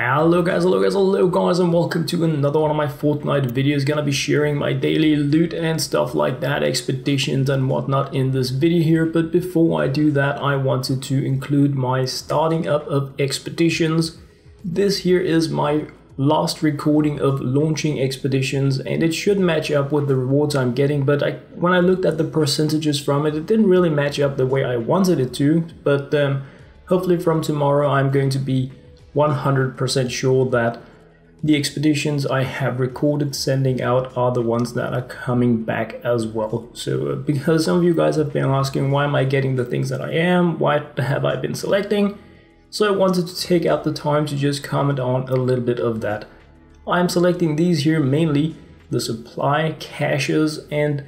Hello guys, and welcome to another one of my Fortnite videos. Gonna be sharing my daily loot and stuff like that, expeditions and whatnot in this video here. But before I do that, I wanted to include my starting up of expeditions. This here is my last recording of launching expeditions, and it should match up with the rewards I'm getting, but when I looked at the percentages from it, it didn't really match up the way I wanted it to. But hopefully from tomorrow I'm going to be 100% sure that the expeditions I have recorded sending out are the ones that are coming back as well. So because some of you guys have been asking, why am I getting the things that I am, why have I been selecting? So I wanted to take out the time to just comment on a little bit of that. I'm selecting these here, mainly the supply caches, and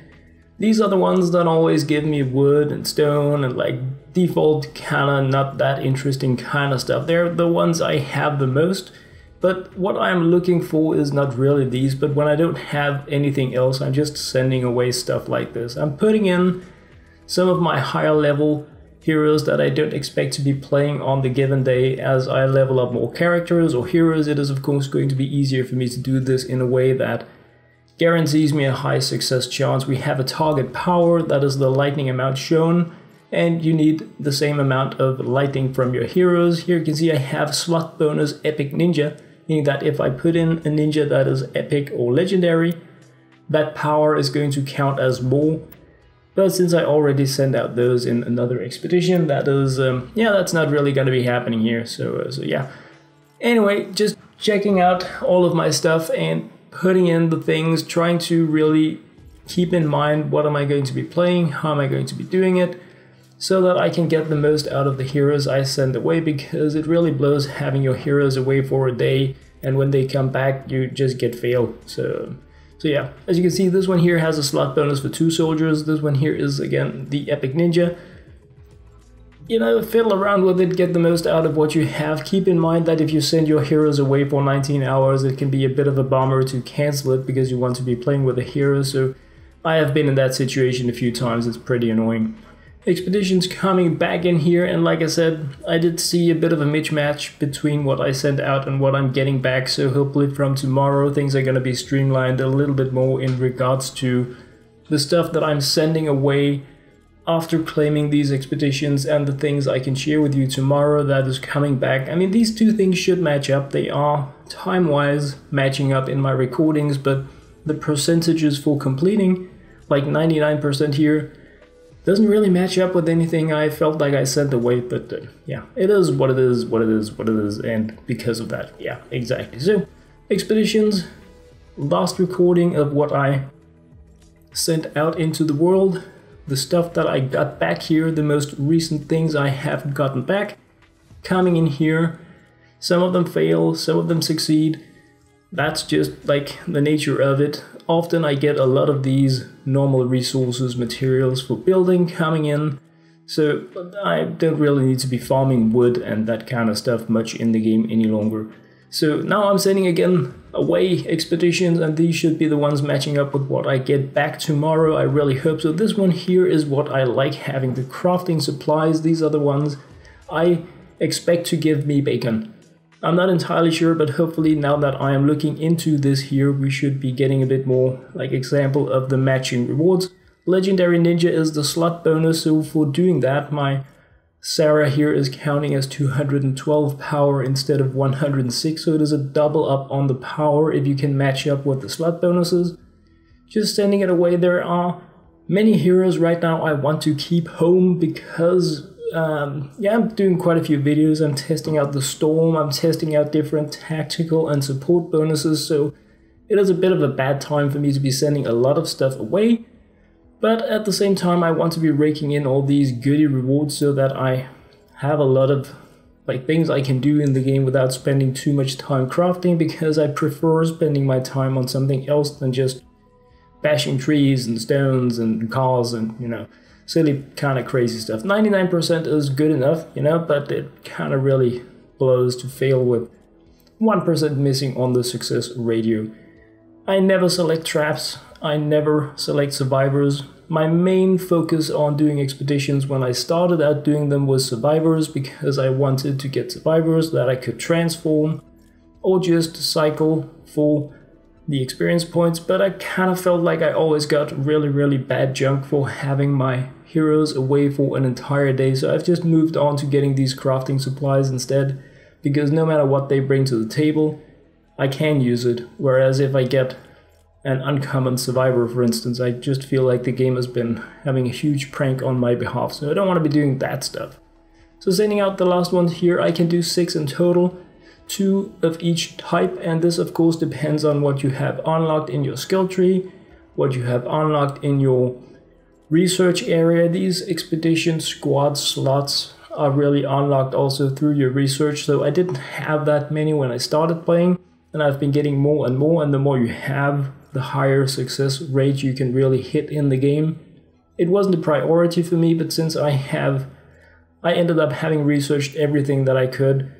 these are the ones that always give me wood and stone and like default kinda not that interesting kind of stuff. They're the ones I have the most, but what I'm looking for is not really these, but when I don't have anything else, I'm just sending away stuff like this. I'm putting in some of my higher level heroes that I don't expect to be playing on the given day. As I level up more characters or heroes, it is of course going to be easier for me to do this in a way that guarantees me a high success chance. We have a target power, that is the lightning amount shown, and you need the same amount of lightning from your heroes. Here you can see I have slot bonus epic ninja, meaning that if I put in a ninja that is epic or legendary, that power is going to count as more. But since I already sent out those in another expedition, that is, yeah, that's not really going to be happening here. So yeah. Anyway, just checking out all of my stuff and putting in the things, trying to really keep in mind what am I going to be playing, how am I going to be doing it, so that I can get the most out of the heroes I send away, because it really blows having your heroes away for a day and when they come back you just get failed. So yeah, as you can see, this one here has a slot bonus for 2 soldiers. This one here is again the epic ninja. You know, fiddle around with it, get the most out of what you have. Keep in mind that if you send your heroes away for 19 hours, it can be a bit of a bummer to cancel it because you want to be playing with a hero. So I have been in that situation a few times, it's pretty annoying. Expeditions coming back in here, and like I said, I did see a bit of a mismatch between what I sent out and what I'm getting back, so hopefully from tomorrow things are going to be streamlined a little bit more in regards to the stuff that I'm sending away after claiming these expeditions and the things I can share with you tomorrow that is coming back. I mean, these two things should match up. They are time-wise matching up in my recordings, but the percentages for completing, like 99% here, doesn't really match up with anything I felt like I sent away. But yeah, it is what it is, and because of that, yeah, exactly. So, expeditions, last recording of what I sent out into the world. The stuff that I got back here, the most recent things I have gotten back, coming in here. Some of them fail, some of them succeed. That's just like the nature of it. Often I get a lot of these normal resources, materials for building coming in. So I don't really need to be farming wood and that kind of stuff much in the game any longer. So now I'm sending again away expeditions, and these should be the ones matching up with what I get back tomorrow. I really hope so. This one here is what I like having, the crafting supplies. These are the ones I expect to give me bacon. I'm not entirely sure, but hopefully now that I am looking into this here, we should be getting a bit more like example of the matching rewards. Legendary ninja is the slot bonus, so for doing that, my Sarah here is counting as 212 power instead of 106, so it is a double up on the power if you can match up with the slot bonuses. Just sending it away. There are many heroes right now I want to keep home because yeah, I'm doing quite a few videos. I'm testing out the storm, I'm testing out different tactical and support bonuses, so it is a bit of a bad time for me to be sending a lot of stuff away. But at the same time, I want to be raking in all these goodie rewards so that I have a lot of like things I can do in the game without spending too much time crafting, because I prefer spending my time on something else than just bashing trees and stones and cars and, you know, silly kind of crazy stuff. 99% is good enough, you know, but it kind of really blows to fail with 1% missing on the success ratio. I never select traps, I never select survivors. My main focus on doing expeditions when I started out doing them was survivors, because I wanted to get survivors that I could transform or just cycle for the experience points, but I kind of felt like I always got really bad junk for having my heroes away for an entire day, so I've just moved on to getting these crafting supplies instead, because no matter what they bring to the table, I can use it, whereas if I get an uncommon survivor, for instance, I just feel like the game has been having a huge prank on my behalf, so I don't want to be doing that stuff. So sending out the last ones here, I can do 6 in total, 2 of each type, and this of course depends on what you have unlocked in your skill tree, what you have unlocked in your research area. These expedition squad slots are really unlocked also through your research, so I didn't have that many when I started playing, and I've been getting more and more, and the more you have, the higher success rate you can really hit in the game. It wasn't a priority for me, but since I ended up having researched everything that I could,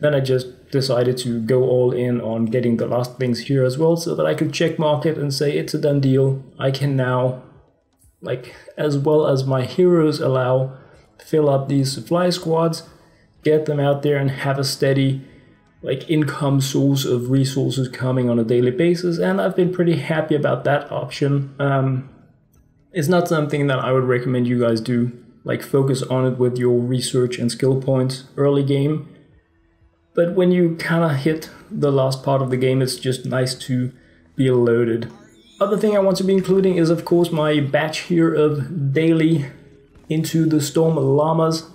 then I just decided to go all in on getting the last things here as well, so that I could check mark it and say it's a done deal. I can now, like, as well as my heroes allow, fill up these supply squads, get them out there and have a steady like income source of resources coming on a daily basis, and I've been pretty happy about that option. It's not something that I would recommend you guys do, like focus on it with your research and skill points early game, but when you kind of hit the last part of the game, it's just nice to be loaded. Other thing I want to be including is of course my batch here of daily Into the Storm Llamas.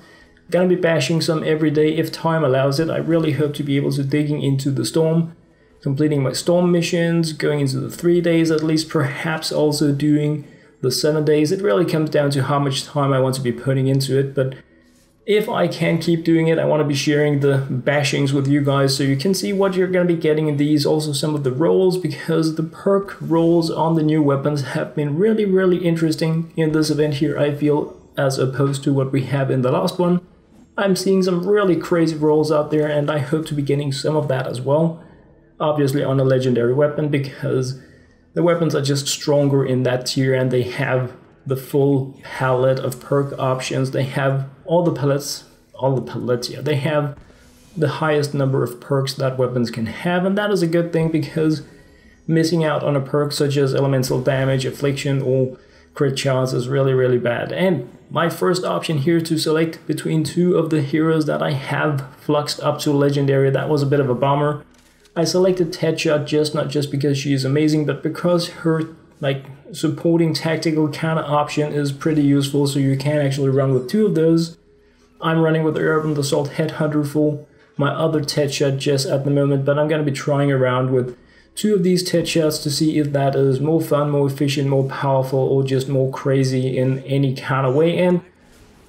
Gonna be bashing some every day if time allows it. I really hope to be able to digging into the storm, completing my storm missions, going into the 3 days at least, perhaps also doing the 7 days. It really comes down to how much time I want to be putting into it, but if I can keep doing it, I want to be sharing the bashings with you guys so you can see what you're going to be getting in these, also some of the rolls, because the perk rolls on the new weapons have been really interesting in this event here, I feel, as opposed to what we have in the last one. I'm seeing some really crazy rolls out there, and I hope to be getting some of that as well. Obviously on a legendary weapon, because the weapons are just stronger in that tier and they have the full palette of perk options. They have all the palettes, yeah. They have the highest number of perks that weapons can have, and that is a good thing, because missing out on a perk such as elemental damage, affliction, or crit chance is really bad. And my first option here to select between 2 of the heroes that I have fluxed up to legendary, that was a bit of a bummer. I selected Headshot not just because she is amazing, but because her like supporting tactical counter option is pretty useful, so you can actually run with 2 of those. I'm running with the Urban Assault Headhunter for my other Headshot just at the moment, but I'm going to be trying around with 2 of these Headshots to see if that is more fun, more efficient, more powerful, or just more crazy in any kind of way. And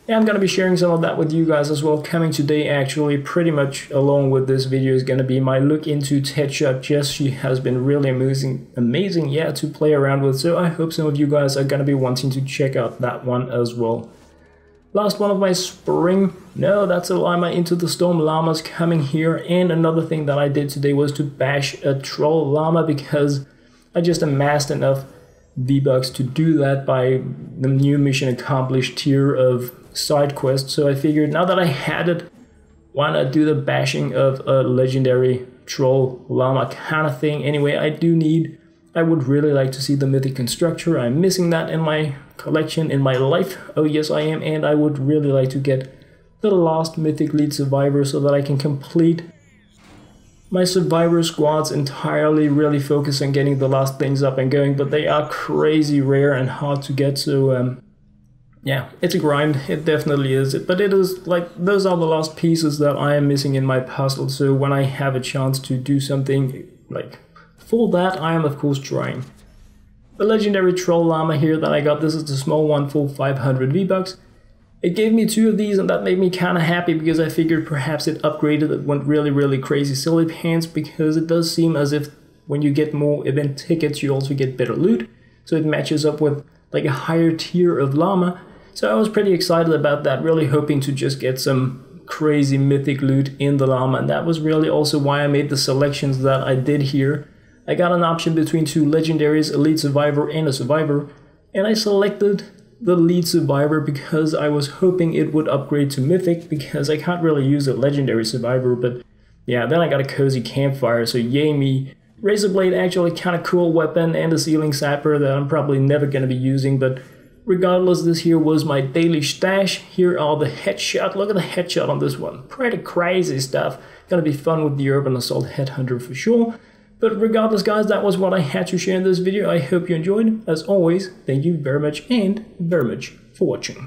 yeah, I'm going to be sharing some of that with you guys as well. Coming today, actually, pretty much along with this video, is going to be my look into Headshot Jess. She has been really amazing, yeah, to play around with. So I hope some of you guys are going to be wanting to check out that one as well. Last one of my spring, no, that's a Llama Into the Storm Llamas coming here. And another thing that I did today was to bash a troll llama, because I just amassed enough V-Bucks to do that by the new mission accomplished tier of side quests. So I figured now that I had it, why not do the bashing of a legendary troll llama kind of thing. Anyway, I would really like to see the Mythic Constructor. I'm missing that in my collection, in my life. Oh yes, I am. And I would really like to get the last Mythic Lead Survivor so that I can complete my Survivor squads entirely, really focus on getting the last things up and going. But they are crazy rare and hard to get, so yeah, it's a grind. It definitely is. But it is like, those are the last pieces that I am missing in my puzzle. So when I have a chance to do something like for that, I am of course trying. The legendary troll llama here that I got, this is the small one for 500 V-Bucks. It gave me 2 of these, and that made me kind of happy, because I figured perhaps it upgraded, it went really crazy silly pants, because it does seem as if when you get more event tickets you also get better loot, so it matches up with like a higher tier of llama. So I was pretty excited about that, really hoping to just get some crazy mythic loot in the llama, and that was really also why I made the selections that I did here. I got an option between 2 legendaries, a lead survivor and a survivor, and I selected the lead survivor because I was hoping it would upgrade to mythic, because I can't really use a legendary survivor, but yeah, then I got a cozy campfire, so yay me. Razor blade actually kind of cool weapon, and a ceiling sapper that I'm probably never going to be using, but regardless, this here was my daily stash. Here are the headshot. Look at the headshot on this one. Pretty crazy stuff. Gonna be fun with the Urban Assault Headhunter for sure. But regardless, guys, that was what I had to share in this video. I hope you enjoyed. As always, thank you very much for watching.